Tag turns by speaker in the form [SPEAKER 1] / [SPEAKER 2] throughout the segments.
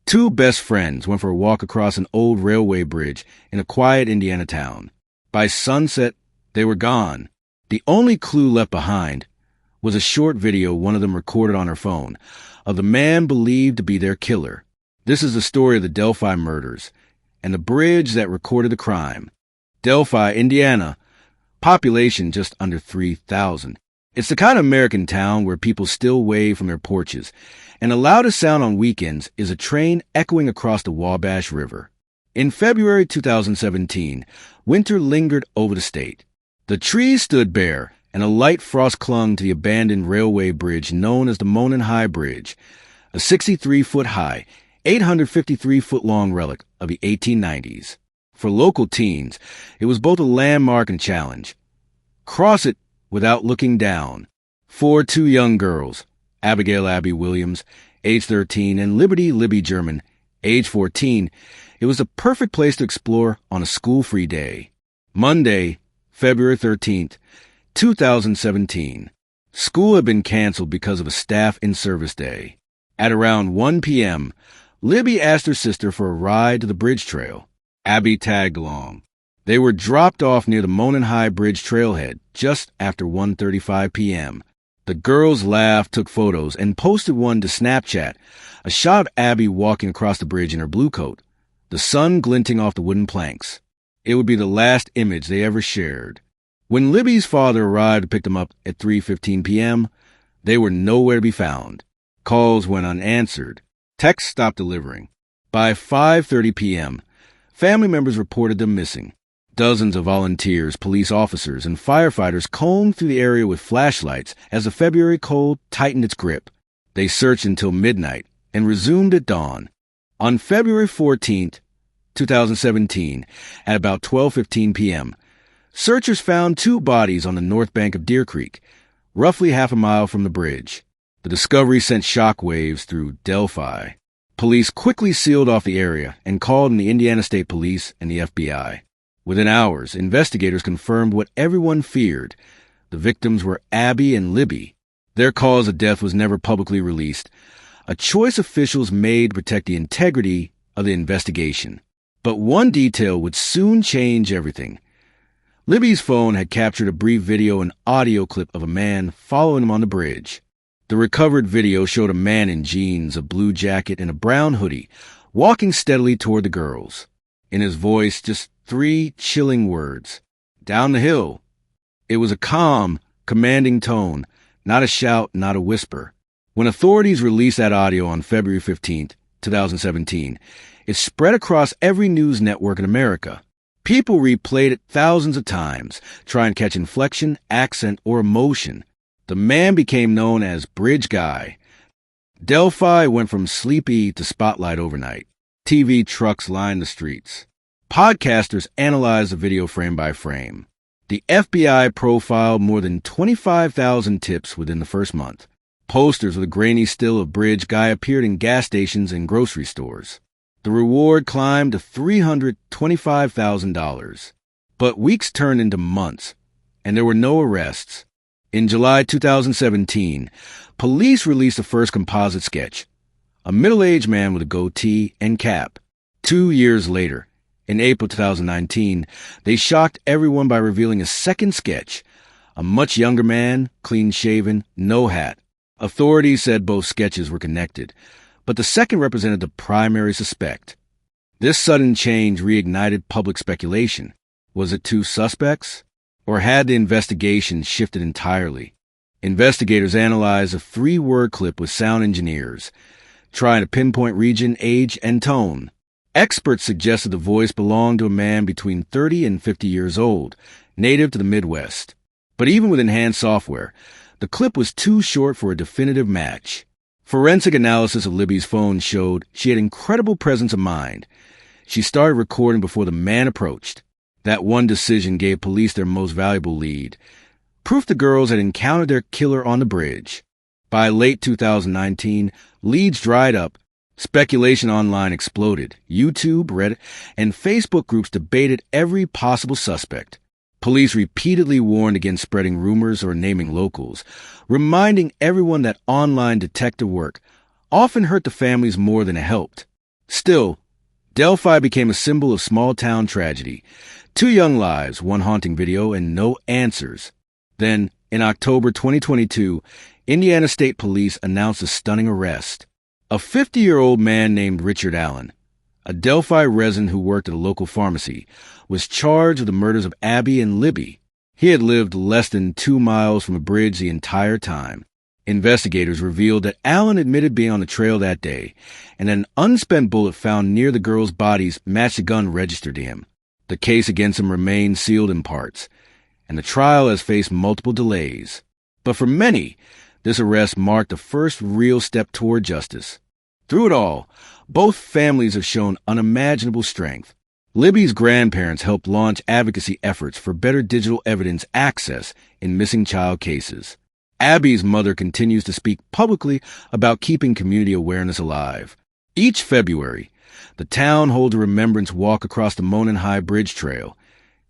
[SPEAKER 1] Two best friends went for a walk across an old railway bridge in a quiet Indiana town. By sunset, they were gone. The only clue left behind was a short video one of them recorded on her phone of the man believed to be their killer. This is the story of the Delphi Murders and the bridge that recorded the crime. Delphi, Indiana, population just under 3,000. It's the kind of American town where people still wave from their porches, and the loudest sound on weekends is a train echoing across the Wabash River. In February 2017, winter lingered over the state. The trees stood bare, and a light frost clung to the abandoned railway bridge known as the Monon High Bridge, a 63-foot-high, 853-foot-long relic of the 1890s. For local teens, it was both a landmark and challenge. Cross it without looking down. For two young girls, Abigail Abby Williams, age 13, and Libby German, age 14, it was the perfect place to explore on a school-free day. Monday, February 13th, 2017. School had been canceled because of a staff in-service day. At around 1 p.m., Libby asked her sister for a ride to the bridge trail. Abby tagged along. They were dropped off near the Monon High Bridge trailhead just after 1:35 p.m. The girls laughed, took photos, and posted one to Snapchat, a shot of Abby walking across the bridge in her blue coat, the sun glinting off the wooden planks. It would be the last image they ever shared. When Libby's father arrived to pick them up at 3:15 p.m., they were nowhere to be found. Calls went unanswered. Texts stopped delivering. By 5:30 p.m., family members reported them missing. Dozens of volunteers, police officers, and firefighters combed through the area with flashlights as the February cold tightened its grip. They searched until midnight and resumed at dawn. On February 14th, 2017, at about 12:15 p.m., searchers found two bodies on the north bank of Deer Creek, roughly half a mile from the bridge. The discovery sent shockwaves through Delphi. Police quickly sealed off the area and called in the Indiana State Police and the FBI. Within hours, investigators confirmed what everyone feared. The victims were Abby and Libby. Their cause of death was never publicly released, a choice officials made to protect the integrity of the investigation. But one detail would soon change everything. Libby's phone had captured a brief video and audio clip of a man following him on the bridge. The recovered video showed a man in jeans, a blue jacket, and a brown hoodie, walking steadily toward the girls. In his voice, just 3 chilling words. Down the hill. It was a calm, commanding tone, not a shout, not a whisper. When authorities released that audio on February 15th, 2017, it spread across every news network in America. People replayed it thousands of times, trying to catch inflection, accent, or emotion. The man became known as Bridge Guy. Delphi went from sleepy to spotlight overnight. TV trucks lined the streets. Podcasters analyzed the video frame by frame. The FBI profiled more than 25,000 tips within the first month. Posters with a grainy still of Bridge Guy appeared in gas stations and grocery stores. The reward climbed to $325,000. But weeks turned into months, and there were no arrests. In July 2017, police released the first composite sketch, a middle-aged man with a goatee and cap. 2 years later, in April 2019, they shocked everyone by revealing a second sketch, a much younger man, clean-shaven, no hat. Authorities said both sketches were connected, but the second represented the primary suspect. This sudden change reignited public speculation. Was it two suspects? Or had the investigation shifted entirely? Investigators analyzed a 3-word clip with sound engineers, trying to pinpoint region, age, and tone. Experts suggested the voice belonged to a man between 30 and 50 years old, native to the Midwest. But even with enhanced software, the clip was too short for a definitive match. Forensic analysis of Libby's phone showed she had incredible presence of mind. She started recording before the man approached. That one decision gave police their most valuable lead, proof the girls had encountered their killer on the bridge. By late 2019, leads dried up. Speculation online exploded. YouTube, Reddit, and Facebook groups debated every possible suspect. Police repeatedly warned against spreading rumors or naming locals, reminding everyone that online detective work often hurt the families more than it helped. Still, Delphi became a symbol of small-town tragedy. 2 young lives, 1 haunting video, and no answers. Then, in October 2022, Indiana State Police announced a stunning arrest. A 50-year-old man named Richard Allen, a Delphi resident who worked at a local pharmacy, was charged with the murders of Abby and Libby. He had lived less than 2 miles from a bridge the entire time. Investigators revealed that Allen admitted being on the trail that day, and an unspent bullet found near the girls' bodies matched the gun registered to him. The case against him remains sealed in parts, and the trial has faced multiple delays. But for many, this arrest marked the first real step toward justice. Through it all, both families have shown unimaginable strength. Libby's grandparents helped launch advocacy efforts for better digital evidence access in missing child cases. Abby's mother continues to speak publicly about keeping community awareness alive. Each February, the town holds a remembrance walk across the Monon High Bridge trail,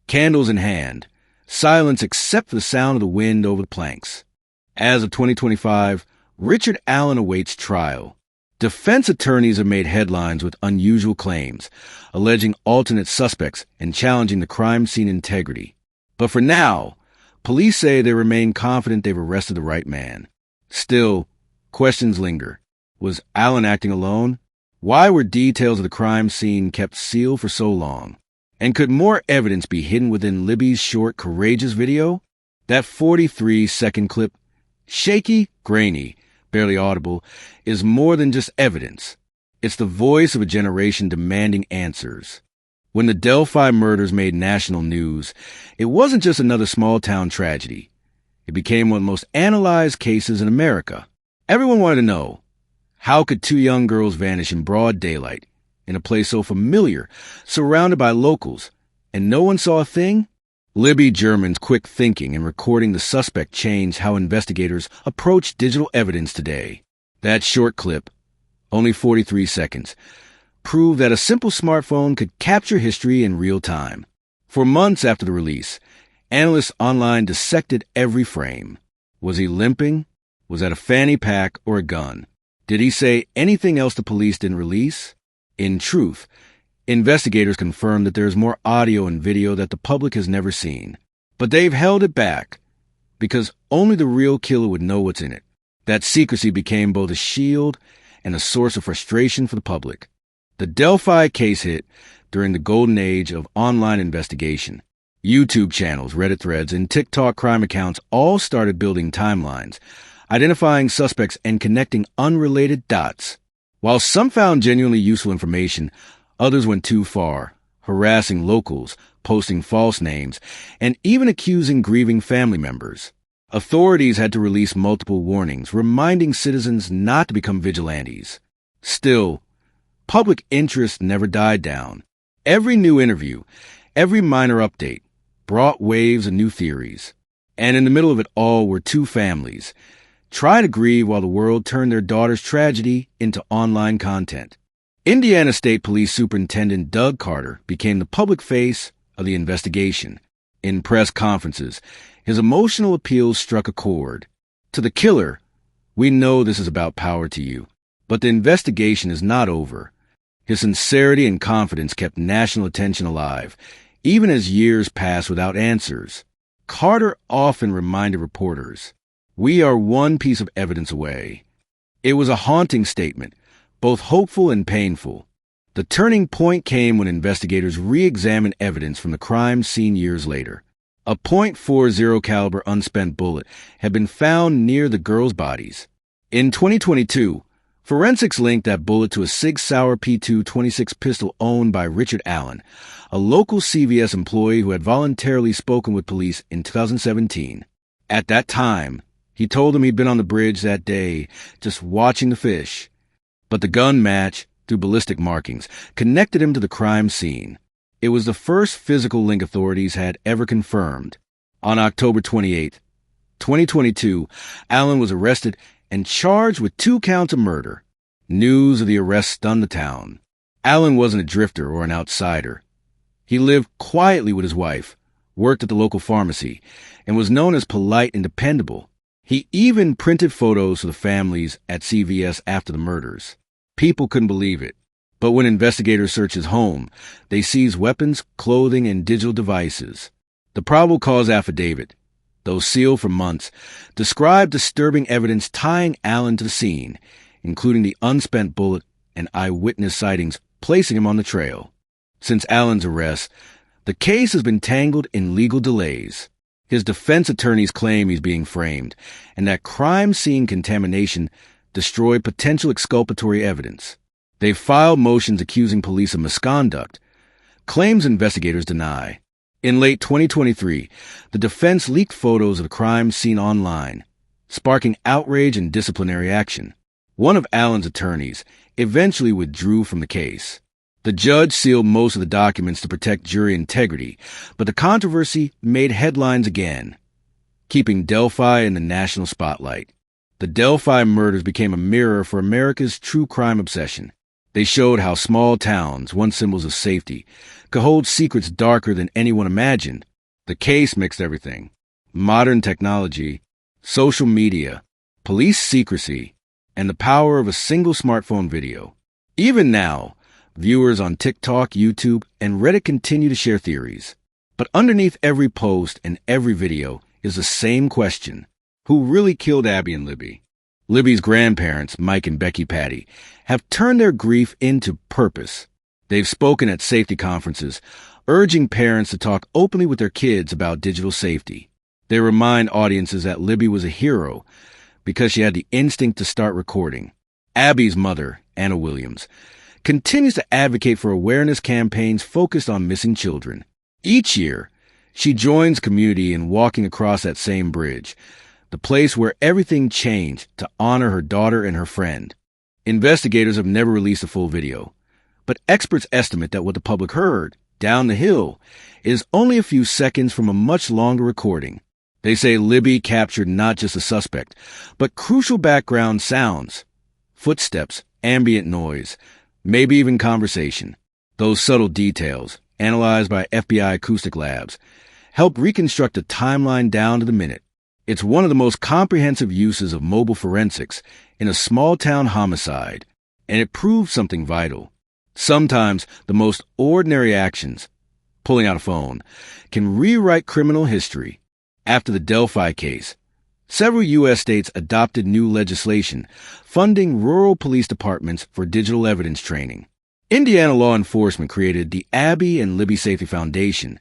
[SPEAKER 1] candles in hand, silence except for the sound of the wind over the planks. As of 2025, Richard Allen awaits trial. Defense attorneys have made headlines with unusual claims, alleging alternate suspects and challenging the crime scene integrity. But for now, police say they remain confident they've arrested the right man. Still, questions linger. Was Allen acting alone? Why were details of the crime scene kept sealed for so long? And could more evidence be hidden within Libby's short, courageous video? That 43-second clip, shaky, grainy, barely audible, is more than just evidence. It's the voice of a generation demanding answers. When the Delphi murders made national news, it wasn't just another small-town tragedy. It became one of the most analyzed cases in America. Everyone wanted to know, how could 2 young girls vanish in broad daylight, in a place so familiar, surrounded by locals, and no one saw a thing? Libby German's quick thinking and recording the suspect changed how investigators approach digital evidence today. That short clip, only 43 seconds, proved that a simple smartphone could capture history in real time. For months after the release, analysts online dissected every frame. Was he limping? Was that a fanny pack or a gun? Did he say anything else the police didn't release? In truth, investigators confirmed that there is more audio and video that the public has never seen. But they've held it back, because only the real killer would know what's in it. That secrecy became both a shield and a source of frustration for the public. The Delphi case hit during the golden age of online investigation. YouTube channels, Reddit threads, and TikTok crime accounts all started building timelines, identifying suspects and connecting unrelated dots. While some found genuinely useful information, others went too far, harassing locals, posting false names, and even accusing grieving family members. Authorities had to release multiple warnings, reminding citizens not to become vigilantes. Still, public interest never died down. Every new interview, every minor update, brought waves of new theories. And in the middle of it all were 2 families, trying to grieve while the world turned their daughter's tragedy into online content. Indiana State Police Superintendent Doug Carter became the public face of the investigation. In press conferences, his emotional appeals struck a chord. To the killer, we know this is about power to you, but the investigation is not over. His sincerity and confidence kept national attention alive, even as years passed without answers. Carter often reminded reporters, "We are one piece of evidence away." It was a haunting statement, both hopeful and painful. The turning point came when investigators re-examined evidence from the crime scene years later. A .40 caliber unspent bullet had been found near the girls' bodies. In 2022, forensics linked that bullet to a Sig Sauer P2 .26 pistol owned by Richard Allen, a local CVS employee who had voluntarily spoken with police in 2017. At that time, he told them he'd been on the bridge that day, just watching the fish. But the gun match, through ballistic markings, connected him to the crime scene. It was the first physical link authorities had ever confirmed. On October 28, 2022, Allen was arrested and charged with 2 counts of murder. News of the arrest stunned the town. Allen wasn't a drifter or an outsider. He lived quietly with his wife, worked at the local pharmacy, and was known as polite and dependable. He even printed photos for the families at CVS after the murders. People couldn't believe it. But when investigators search his home, they seize weapons, clothing, and digital devices. The probable cause affidavit, though sealed for months, described disturbing evidence tying Allen to the scene, including the unspent bullet and eyewitness sightings placing him on the trail. Since Allen's arrest, the case has been tangled in legal delays. His defense attorneys claim he's being framed, and that crime scene contamination destroyed potential exculpatory evidence. They've filed motions accusing police of misconduct, claims investigators deny. In late 2023, the defense leaked photos of the crime scene online, sparking outrage and disciplinary action. One of Allen's attorneys eventually withdrew from the case. The judge sealed most of the documents to protect jury integrity, but the controversy made headlines again, keeping Delphi in the national spotlight. The Delphi murders became a mirror for America's true crime obsession. They showed how small towns, once symbols of safety, could hold secrets darker than anyone imagined. The case mixed everything: modern technology, social media, police secrecy, and the power of a single smartphone video. Even now, viewers on TikTok, YouTube, and Reddit continue to share theories. But underneath every post and every video is the same question: who really killed Abby and Libby? Libby's grandparents, Mike and Becky Patty, have turned their grief into purpose. They've spoken at safety conferences, urging parents to talk openly with their kids about digital safety. They remind audiences that Libby was a hero because she had the instinct to start recording. Abby's mother, Anna Williams, continues to advocate for awareness campaigns focused on missing children. Each year, she joins community in walking across that same bridge, the place where everything changed, to honor her daughter and her friend. Investigators have never released a full video, but experts estimate that what the public heard down the hill is only a few seconds from a much longer recording. They say Libby captured not just a suspect, but crucial background sounds: footsteps, ambient noise, maybe even conversation. Those subtle details, analyzed by FBI acoustic labs, help reconstruct a timeline down to the minute. It's one of the most comprehensive uses of mobile forensics in a small-town homicide, and it proves something vital. Sometimes the most ordinary actions, pulling out a phone, can rewrite criminal history. After the Delphi case, several U.S. states adopted new legislation funding rural police departments for digital evidence training. Indiana law enforcement created the Abby and Libby Safety Foundation,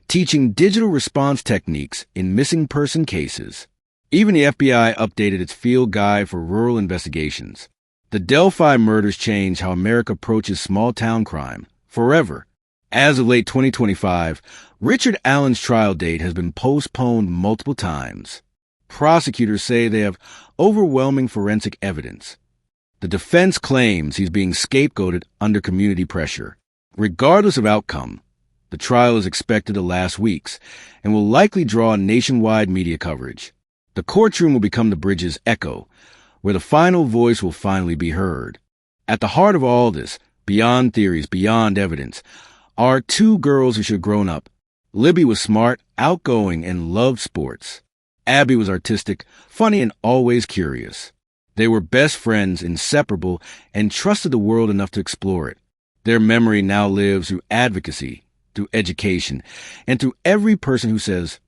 [SPEAKER 1] teaching digital response techniques in missing person cases. Even the FBI updated its field guide for rural investigations. The Delphi murders changed how America approaches small-town crime forever. As of late 2025, Richard Allen's trial date has been postponed multiple times. Prosecutors say they have overwhelming forensic evidence. The defense claims he's being scapegoated under community pressure. Regardless of outcome, the trial is expected to last weeks and will likely draw nationwide media coverage. The courtroom will become the bridge's echo, where the final voice will finally be heard. At the heart of all this, beyond theories, beyond evidence, are two girls who should have grown up. Libby was smart, outgoing, and loved sports. Abby was artistic, funny, and always curious. They were best friends, inseparable, and trusted the world enough to explore it. Their memory now lives through advocacy, through education, and through every person who says,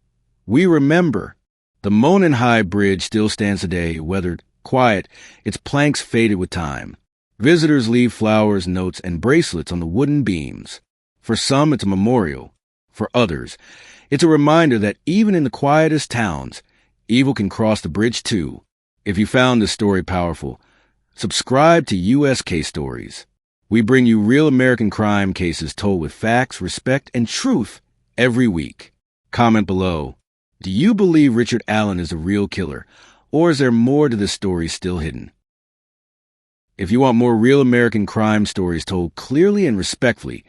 [SPEAKER 1] "We remember." The Monon High Bridge still stands today, weathered, quiet, its planks faded with time. Visitors leave flowers, notes, and bracelets on the wooden beams. For some, it's a memorial. For others, it's a reminder that even in the quietest towns, evil can cross the bridge too. If you found this story powerful, subscribe to U.S. Case Stories. We bring you real American crime cases told with facts, respect, and truth every week. Comment below. Do you believe Richard Allen is the real killer, or is there more to this story still hidden? If you want more real American crime stories told clearly and respectfully,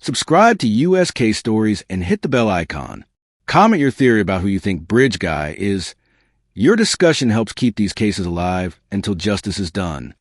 [SPEAKER 1] subscribe to U.S. Case Stories and hit the bell icon. Comment your theory about who you think Bridge Guy is. Your discussion helps keep these cases alive until justice is done.